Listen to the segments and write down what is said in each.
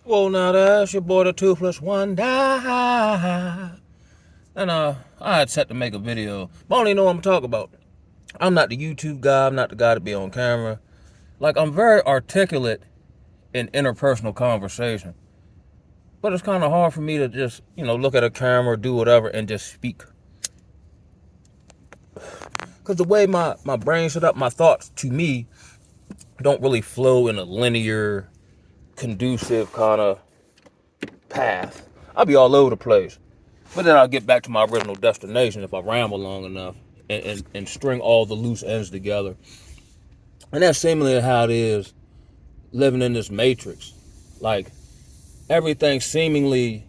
Well, now that's your boy, the 2 plus 1 die. And I had set to make a video, but I don't even know what I'm talking about. I'm not the YouTube guy. I'm not the guy to be on camera. Like, I'm very articulate in interpersonal conversation, but it's kind of hard for me to just, look at a camera, do whatever, and just speak. Because the way my brain set up, my thoughts to me don't really flow in a linear, conducive kind of path. I'll be all over the place. But then I'll get back to my original destination if I ramble long enough and string all the loose ends together. And that's seemingly how it is living in this matrix. Like, everything seemingly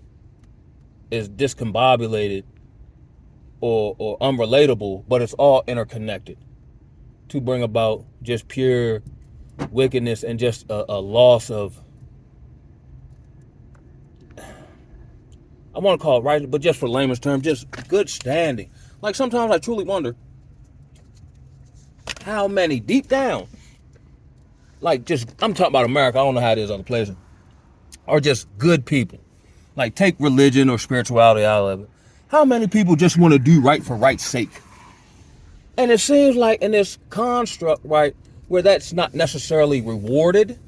is discombobulated or unrelatable, but it's all interconnected to bring about just pure wickedness and just a loss of, I want to call it right, but just for layman's term, just good standing. Like, sometimes I truly wonder how many deep down, like, just, I'm talking about America, I don't know how it is other places, are just good people. Like, take religion or spirituality out of it. How many people just want to do right for right's sake? And it seems like in this construct, right, where that's not necessarily rewarded,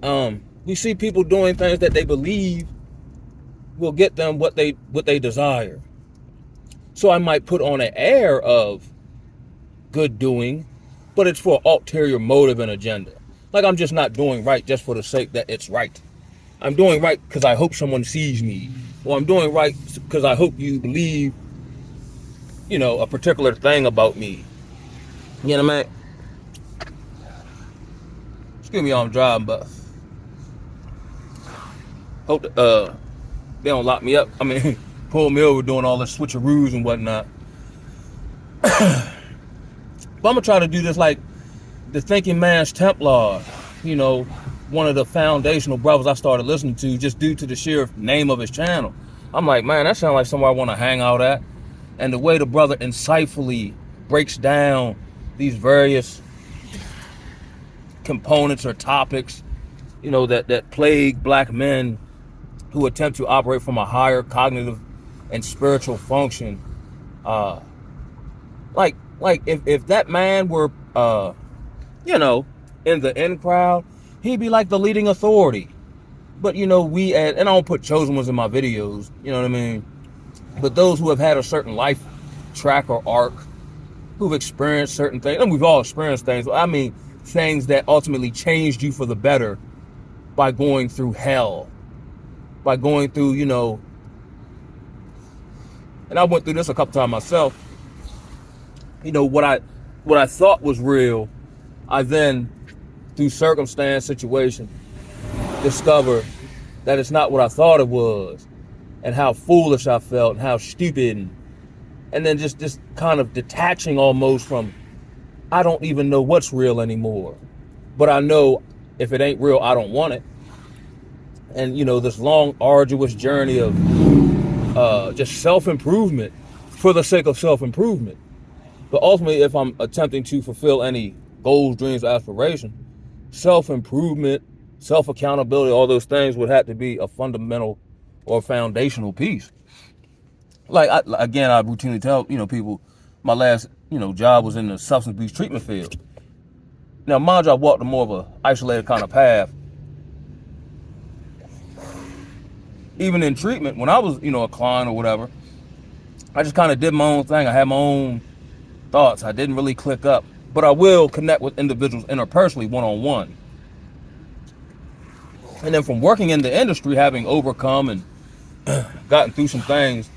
we see people doing things that they believe will get them what they desire. So I might put on an air of good doing, but it's for ulterior motive and agenda. Like, I'm just not doing right just for the sake that it's right. I'm doing right because I hope someone sees me, or I'm doing right because I hope you believe, a particular thing about me. You know what I mean? Excuse me, I'm driving, but hope they don't lock me up. I mean, pull me over doing all this switcheroos and whatnot. But I'm gonna try to do this like the Thinking Man's Templar, one of the foundational brothers I started listening to just due to the sheer name of his channel. I'm like, man, that sounds like somewhere I want to hang out at. And the way the brother insightfully breaks down these various components or topics, that plague black men who attempt to operate from a higher cognitive and spiritual function. Like if that man were, in the in crowd, he'd be like the leading authority. But, and I don't put chosen ones in my videos, you know what I mean? But those who have had a certain life track or arc, who've experienced certain things, and we've all experienced things, I mean, things that ultimately changed you for the better by going through hell, by going through, and I went through this a couple times myself. What I thought was real, I then, through circumstance, situation, discover that it's not what I thought it was, and how foolish I felt, and how stupid, and then just kind of detaching almost from, I don't even know what's real anymore, but I know if it ain't real, I don't want it. And this long, arduous journey of just self-improvement for the sake of self-improvement. But ultimately, if I'm attempting to fulfill any goals, dreams, aspirations, self-improvement, self-accountability, all those things would have to be a fundamental or foundational piece. Like, I routinely tell, people, my last, job was in the substance abuse treatment field. Now, mind you, I walked a more of a isolated kind of path. Even in treatment, when I was, a client or whatever, I just kind of did my own thing. I had my own thoughts. I didn't really click up. But I will connect with individuals interpersonally, one-on-one. And then from working in the industry, having overcome and gotten through some things,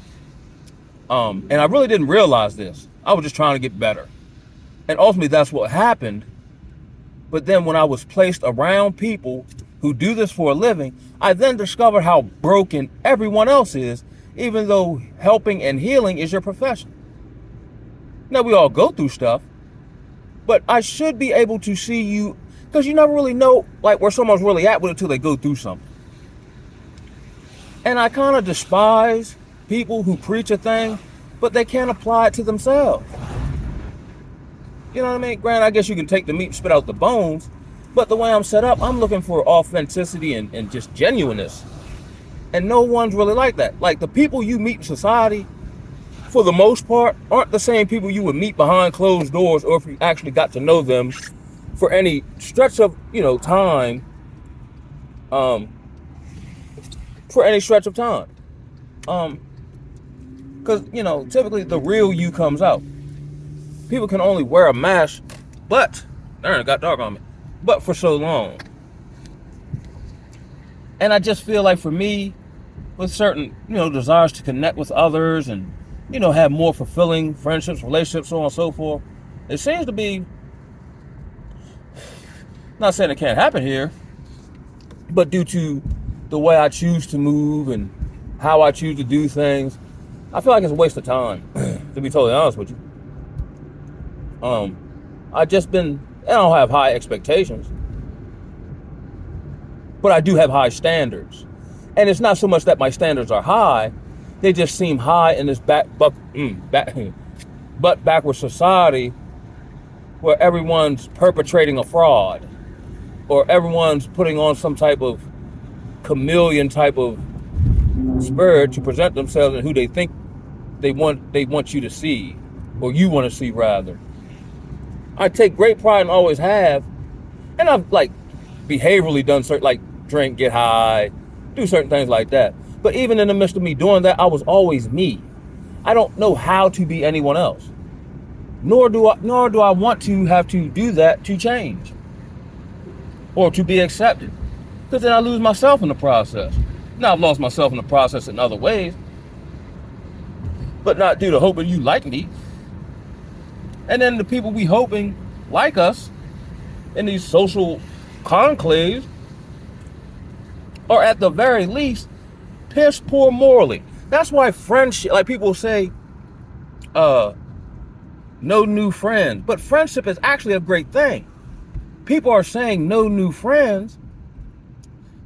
and I really didn't realize this. I was just trying to get better. And ultimately, that's what happened. But then when I was placed around people who do this for a living, I then discovered how broken everyone else is, even though helping and healing is your profession. Now, we all go through stuff, but I should be able to see you, because you never really know like where someone's really at with it until they go through something. And I kind of despise people who preach a thing, but they can't apply it to themselves. You know what I mean? Granted, I guess you can take the meat and spit out the bones, But the way I'm set up, I'm looking for authenticity and just genuineness. And no one's really like that. Like the people you meet in society, for the most part, aren't the same people you would meet behind closed doors, or if you actually got to know them for any stretch of, time. For any stretch of time. Because, typically the real you comes out. People can only wear a mask, but, darn, it got dark on me, but for so long. And I just feel like for me, with certain, desires to connect with others and, have more fulfilling friendships, relationships, so on and so forth, it seems to be, not saying it can't happen here, but due to the way I choose to move and how I choose to do things, I feel like it's a waste of time, to be totally honest with you. I don't have high expectations, but I do have high standards. And it's not so much that my standards are high, they just seem high in this backward society where everyone's perpetrating a fraud, or everyone's putting on some type of chameleon type of spirit to present themselves and who they think they want you to see, or you want to see rather. I take great pride and always have, and I've behaviorally done certain, drink, get high, do certain things like that. But even in the midst of me doing that, I was always me. I don't know how to be anyone else, nor do I want to have to do that to change or to be accepted, because then I lose myself in the process. Now I've lost myself in the process in other ways, but not due to hoping you like me. And then the people we hoping like us in these social conclaves are at the very least piss poor morally. That's why friendship, like people say, no new friends. But friendship is actually a great thing. People are saying no new friends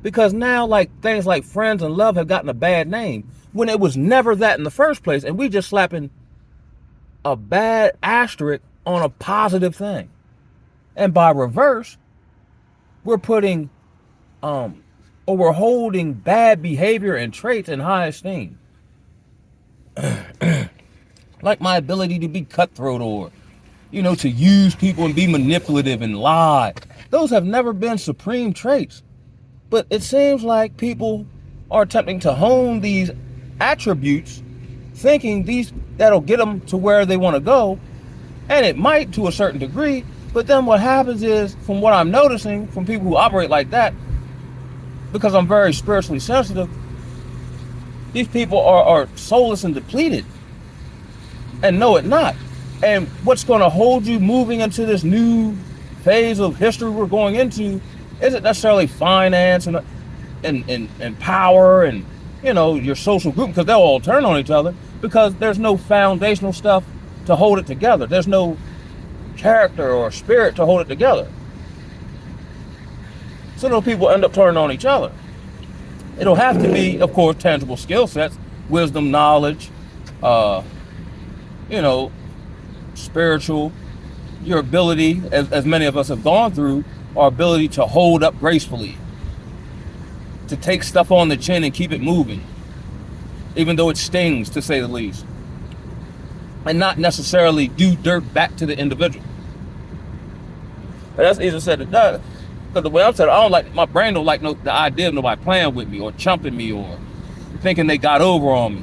because now things like friends and love have gotten a bad name when it was never that in the first place. And we just slapping a bad asterisk on a positive thing. And by reverse, we're putting or we're holding bad behavior and traits in high esteem. Like my ability to be cutthroat, or to use people and be manipulative and lie. Those have never been supreme traits. But it seems like people are attempting to hone these attributes, thinking that'll get them to where they want to go. And it might to a certain degree, but then what happens is, from what I'm noticing from people who operate like that, because I'm very spiritually sensitive, these people are soulless and depleted and know it not. And what's going to hold you moving into this new phase of history we're going into isn't necessarily finance and power and your social group, because they'll all turn on each other, because there's no foundational stuff to hold it together. There's no character or spirit to hold it together. So those people end up turning on each other. It'll have to be, of course, tangible skill sets, wisdom, knowledge, spiritual, your ability, as many of us have gone through, our ability to hold up gracefully, to take stuff on the chin and keep it moving, even though it stings, to say the least, and not necessarily do dirt back to the individual. But that's easier said than done. Because the way I'm saying, my brain don't like the idea of nobody playing with me or chumping me or thinking they got over on me.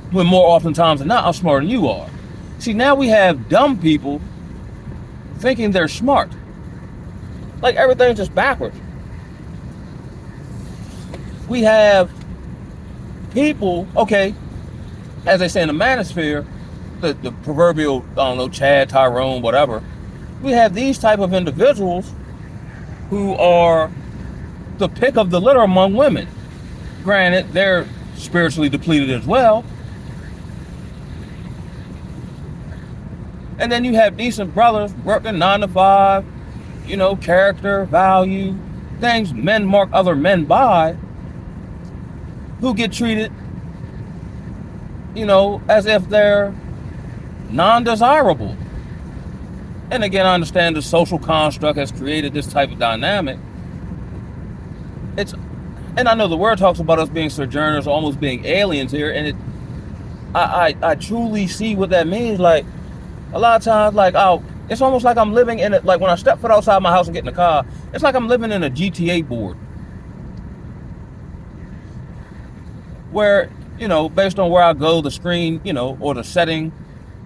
When more oftentimes than not, I'm smarter than you are. See, now we have dumb people thinking they're smart. Like everything's just backwards. We have people, okay, as they say in the manosphere, the proverbial, Chad, Tyrone, whatever. We have these type of individuals who are the pick of the litter among women. Granted, they're spiritually depleted as well. And then you have decent brothers working 9 to 5, character, value, things men mark other men by, who get treated, as if they're non-desirable. And again, I understand the social construct has created this type of dynamic. And I know the word talks about us being sojourners, almost being aliens here, and I truly see what that means. Like, a lot of times, like, it's almost like I'm living in it. Like, when I step foot outside my house and get in the car, it's like I'm living in a GTA board, where, based on where I go, the screen, or the setting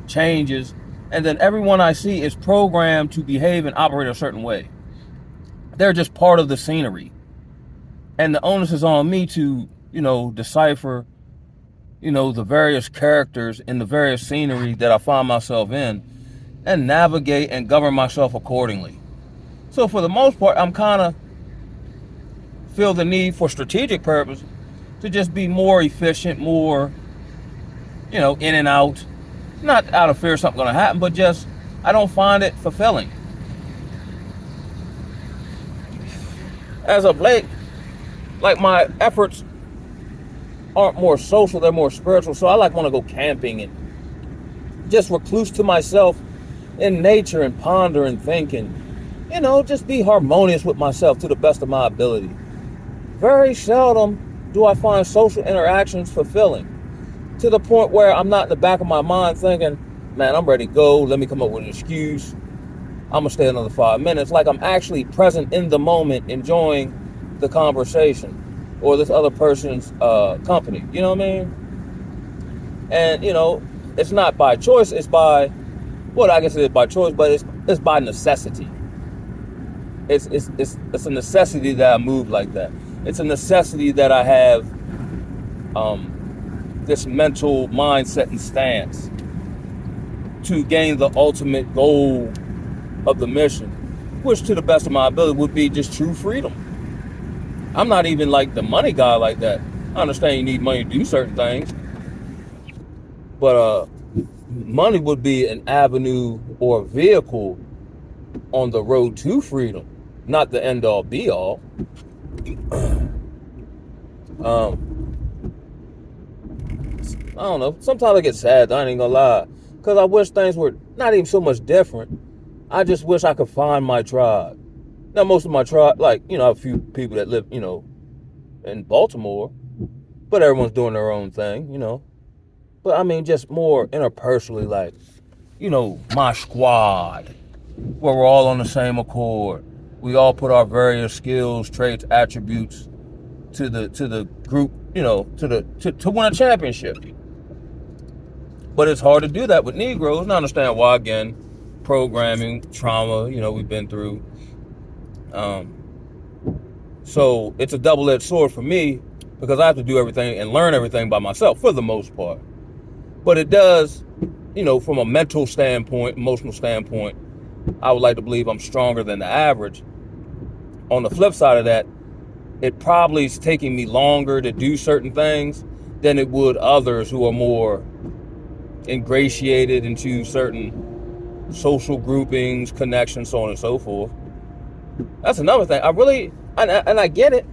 changes, and then everyone I see is programmed to behave and operate a certain way. They're just part of the scenery. And the onus is on me to, decipher, the various characters in the various scenery that I find myself in, and navigate and govern myself accordingly. So for the most part, I'm kind of feel the need for strategic purpose to just be more efficient, more, in and out. Not out of fear something's going to happen, but just, I don't find it fulfilling. As of late, like, my efforts aren't more social, they're more spiritual. So I want to go camping and just recluse to myself in nature and ponder and think and, just be harmonious with myself to the best of my ability. Very seldom do I find social interactions fulfilling, to the point where I'm not in the back of my mind thinking, man, I'm ready to go. Let me come up with an excuse. I'm going to stay another 5 minutes. Like, I'm actually present in the moment, enjoying the conversation or this other person's company. You know what I mean? And, it's not by choice. It's by, well, I guess it is by choice, but it's by necessity. It's a necessity that I move like that. It's a necessity that I have this mental mindset and stance to gain the ultimate goal of the mission, which to the best of my ability would be just true freedom. I'm not even like the money guy like that. I understand you need money to do certain things, but money would be an avenue or a vehicle on the road to freedom, not the end all be all. I don't know. Sometimes I get sad, I ain't gonna lie, because I wish things were not even so much different. I just wish I could find my tribe. Now, most of my tribe, like, I have a few people that live, in Baltimore, but everyone's doing their own thing, But I mean, just more interpersonally, like, my squad, where we're all on the same accord. We all put our various skills, traits, attributes to the group, to win a championship. But it's hard to do that with Negroes, and I understand why. Again, programming, trauma, we've been through. So it's a double-edged sword for me, because I have to do everything and learn everything by myself for the most part. But it does, from a mental standpoint, emotional standpoint, I would like to believe I'm stronger than the average. On the flip side of that, it probably is taking me longer to do certain things than it would others who are more ingratiated into certain social groupings, connections, so on and so forth. That's another thing. I get it.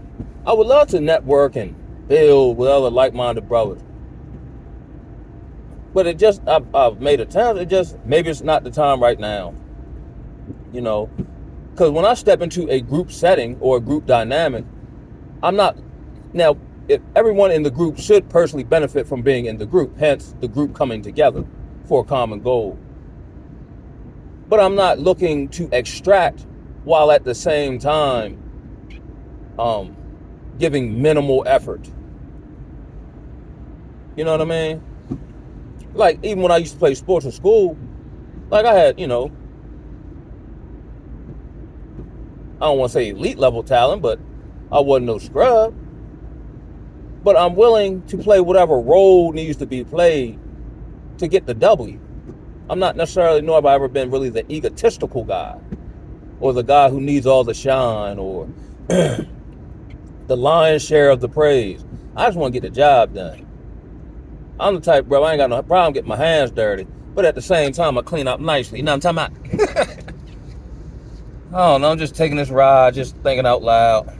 I would love to network and build with other like-minded brothers. But I've made attempts. Maybe it's not the time right now. Because when I step into a group setting or a group dynamic, if everyone in the group should personally benefit from being in the group, hence the group coming together for a common goal. But I'm not looking to extract while at the same time giving minimal effort. You know what I mean? Like, even when I used to play sports in school, like, I had, I don't want to say elite level talent, but I wasn't no scrub. But I'm willing to play whatever role needs to be played to get the W. I'm not necessarily, nor have I ever been really the egotistical guy, or the guy who needs all the shine, or the lion's share of the praise. I just want to get the job done. I'm the type, bro, I ain't got no problem getting my hands dirty, but at the same time, I clean up nicely. You know what I'm talking about? I don't know, I'm just taking this ride, just thinking out loud.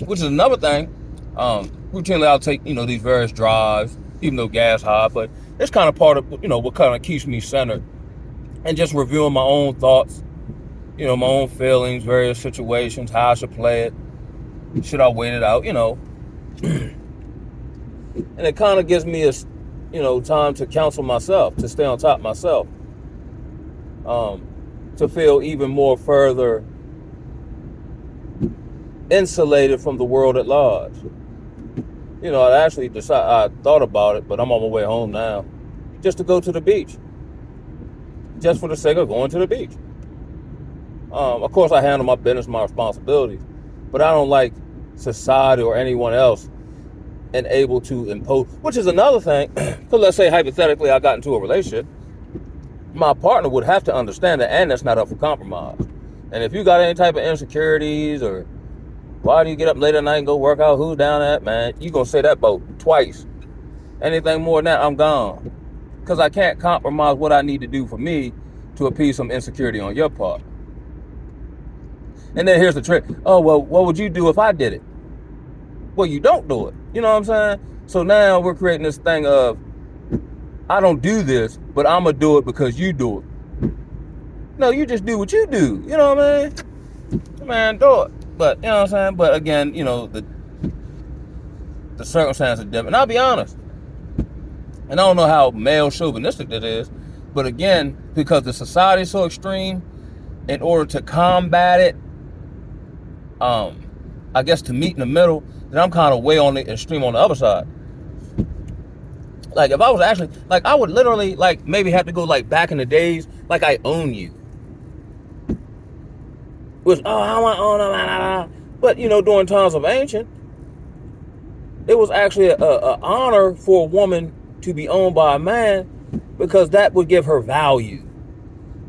Which is another thing. Routinely I'll take, these various drives, even though gas high, but it's kind of part of, what kind of keeps me centered and just reviewing my own thoughts, my own feelings, various situations, how I should play it. Should I wait it out, And it kind of gives me time to counsel myself, to stay on top of myself, to feel even more further insulated from the world at large. I thought about it, but I'm on my way home now, just to go to the beach, just for the sake of going to the beach. Of course, I handle my business, my responsibilities, but I don't like society or anyone else and able to impose, which is another thing, because let's say hypothetically I got into a relationship, my partner would have to understand that, and that's not up for compromise. And if you got any type of insecurities, or why do you get up late at night and go work out, who's down at, man, you gonna say that boat twice. Anything more than that, I'm gone. Because I can't compromise what I need to do for me to appease some insecurity on your part. And then here's the trick. Oh, well, what would you do if I did it? Well, you don't do it. You know what I'm saying? So now we're creating this thing of, I don't do this, but I'm going to do it because you do it. No, you just do what you do. You know what I mean? Man, do it. But, you know what I'm saying? But again, the circumstances are different. And I'll be honest. And I don't know how male chauvinistic that is. But again, because the society is so extreme, in order to combat it, I guess to meet in the middle, then I'm kind of way on the extreme on the other side. Like if I was actually, like I would literally like maybe have to go like back in the days, like I own you. Was I want to own them, but during times of ancient, it was actually a honor for a woman to be owned by a man, because that would give her value.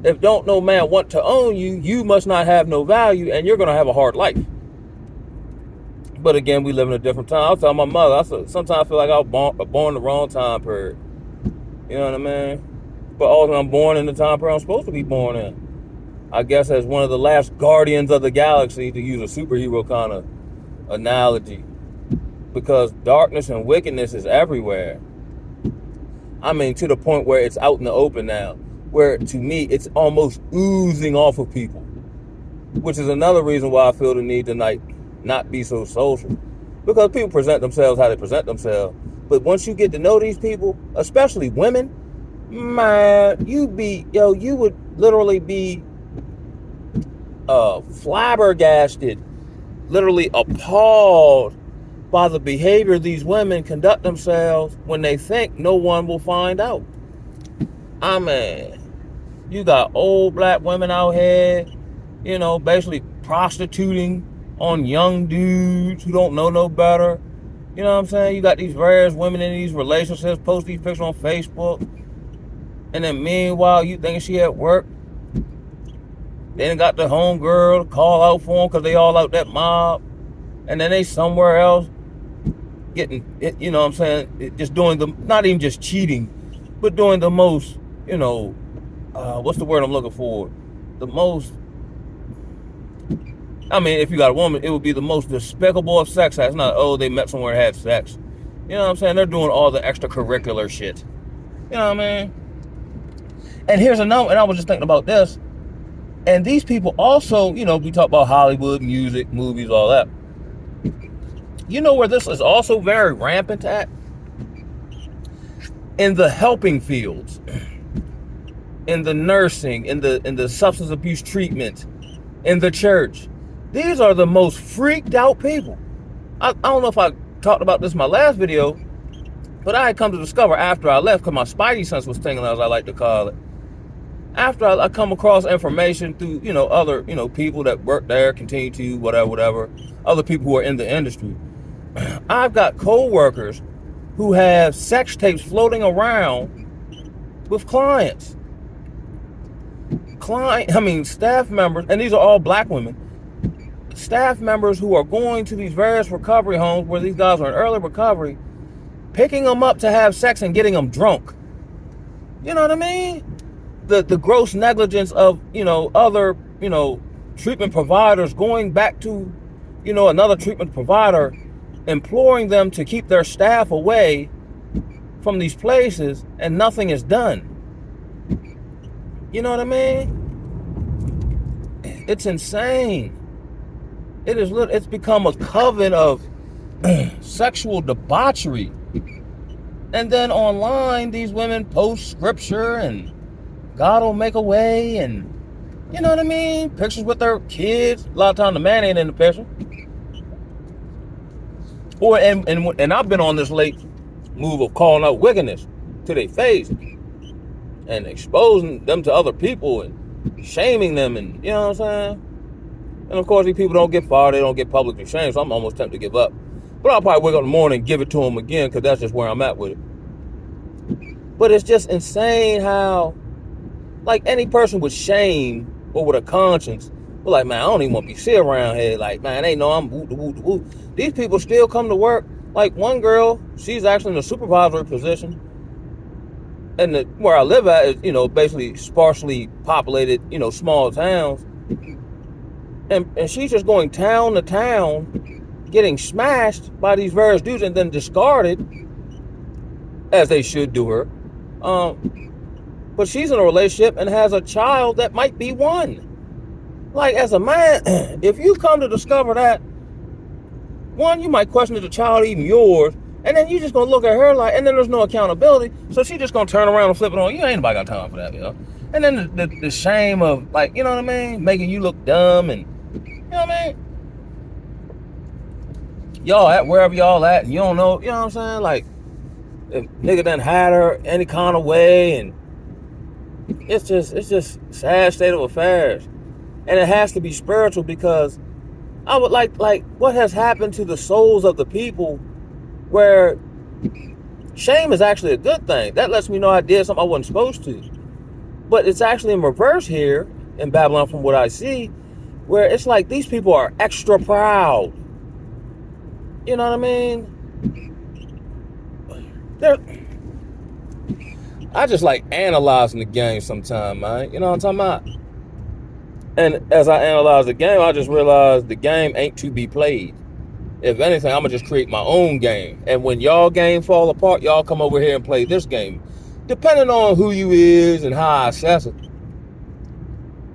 If don't no man want to own you, you must not have no value, and you're gonna have a hard life. But again, we live in a different time. I was telling my mother, I said, sometimes I feel like I was born the wrong time period. You know what I mean? But also I'm born in the time period I'm supposed to be born in. I guess as one of the last guardians of the galaxy, to use a superhero kind of analogy. Because darkness and wickedness is everywhere. I mean, to the point where it's out in the open now. Where, to me, it's almost oozing off of people. Which is another reason why I feel the need to not be so social. Because people present themselves how they present themselves. But once you get to know these people, especially women, man, you would literally be flabbergasted, literally appalled by the behavior these women conduct themselves when they think no one will find out. I mean, you got old black women out here, basically prostituting on young dudes who don't know no better. You know what I'm saying? You got these various women in these relationships, post these pictures on Facebook. And then meanwhile, you think she at work. Then got the homegirl call out for them because they all out that mob. And then they somewhere else getting, you know what I'm saying, just doing not even just cheating, but doing the most, what's the word I'm looking for? The most, if you got a woman, it would be the most despicable of sex acts. Not, they met somewhere and had sex. You know what I'm saying? They're doing all the extracurricular shit. You know what I mean? And here's another, and I was just thinking about this. And these people also, we talk about Hollywood, music, movies, all that. You know where this is also very rampant at? In the helping fields. In the nursing, in the substance abuse treatment, in the church. These are the most freaked out people. I don't know if I talked about this in my last video, but I had come to discover after I left, because my spidey sense was tingling, as I like to call it. After I come across information through, other, people that work there, continue to, whatever, other people who are in the industry. I've got co-workers who have sex tapes floating around with clients. Staff members, and these are all black women, staff members who are going to these various recovery homes where these guys are in early recovery, picking them up to have sex and getting them drunk. You know what I mean? The gross negligence of, other, treatment providers going back to, another treatment provider, imploring them to keep their staff away from these places, and nothing is done. You know what I mean? It's insane. It's become a coven of sexual debauchery. And then online, these women post scripture and God will make a way, and you know what I mean? Pictures with their kids. A lot of times the man ain't in the picture. And I've been on this late move of calling out wickedness to their face and exposing them to other people and shaming them, and you know what I'm saying? And of course, these people don't get fired, they don't get publicly shamed, so I'm almost tempted to give up. But I'll probably wake up in the morning and give it to them again, because that's just where I'm at with it. But it's just insane how, like, any person with shame or with a conscience, we're like, man, I don't even want to be sitting around here. Like, man, they know I'm woo. These people still come to work. Like, one girl, she's actually in a supervisory position. And where I live at is, you know, basically sparsely populated, you know, small towns. And she's just going town to town, getting smashed by these various dudes and then discarded, as they should do her. But she's in a relationship and has a child that might be one. Like, as a man, if you come to discover that, one, you might question if the child even yours, and then you just gonna look at her like, and then there's no accountability, so she just gonna turn around and flip it on you. Ain't nobody got time for that, you know. And then the shame of, like, you know what I mean, making you look dumb, and you know what I mean. Y'all at wherever y'all at, and you don't know, you know what I'm saying? Like, if nigga done had her any kind of way, and it's just sad state of affairs. And it has to be spiritual, because I would like what has happened to the souls of the people, where shame is actually a good thing. That lets me know I did something I wasn't supposed to. But it's actually in reverse here in Babylon from what I see, where it's like these people are extra proud. You know what I mean? I just like analyzing the game sometime, man. You know what I'm talking about? And as I analyze the game, I just realized the game ain't to be played. If anything, I'm going to just create my own game. And when y'all game fall apart, y'all come over here and play this game. Depending on who you is and how I assess it.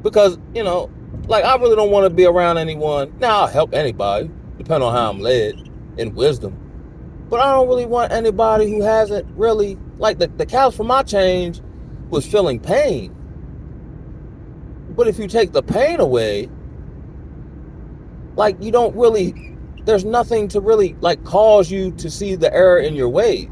Because, you know, like, I really don't want to be around anyone. Now, I'll help anybody, depending on how I'm led in wisdom. But I don't really want anybody who hasn't really, like, the couch for my change was feeling pain. But if you take the pain away, like, you don't really, there's nothing to really, like, cause you to see the error in your way.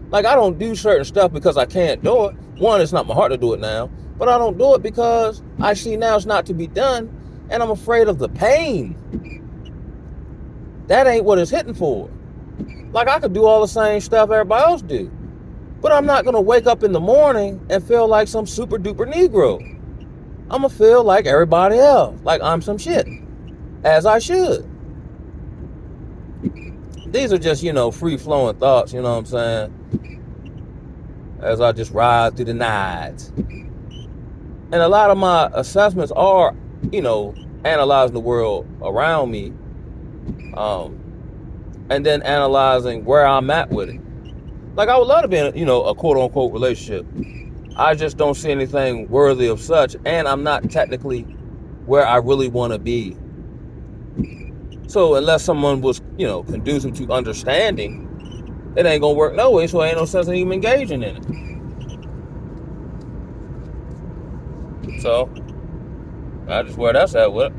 Like, I don't do certain stuff because I can't do it. One, it's not my heart to do it now. But I don't do it because I see now it's not to be done, and I'm afraid of the pain. That ain't what it's hitting for. Like, I could do all the same stuff everybody else do. But I'm not going to wake up in the morning and feel like some super duper Negro. I'm going to feel like everybody else. Like I'm some shit. As I should. These are just, you know, free-flowing thoughts, you know what I'm saying? As I just ride through the night. And a lot of my assessments are, you know, analyzing the world around me. And then analyzing where I'm at with it. Like, I would love to be in, you know, a quote-unquote relationship. I just don't see anything worthy of such, and I'm not technically where I really want to be. So unless someone was, you know, conducive to understanding, it ain't gonna work no way, so ain't no sense in even engaging in it. So, I just where that's at with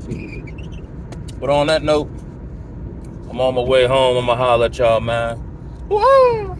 it. But on that note, I'm on my way home. I'm gonna holler at y'all, man. Woo!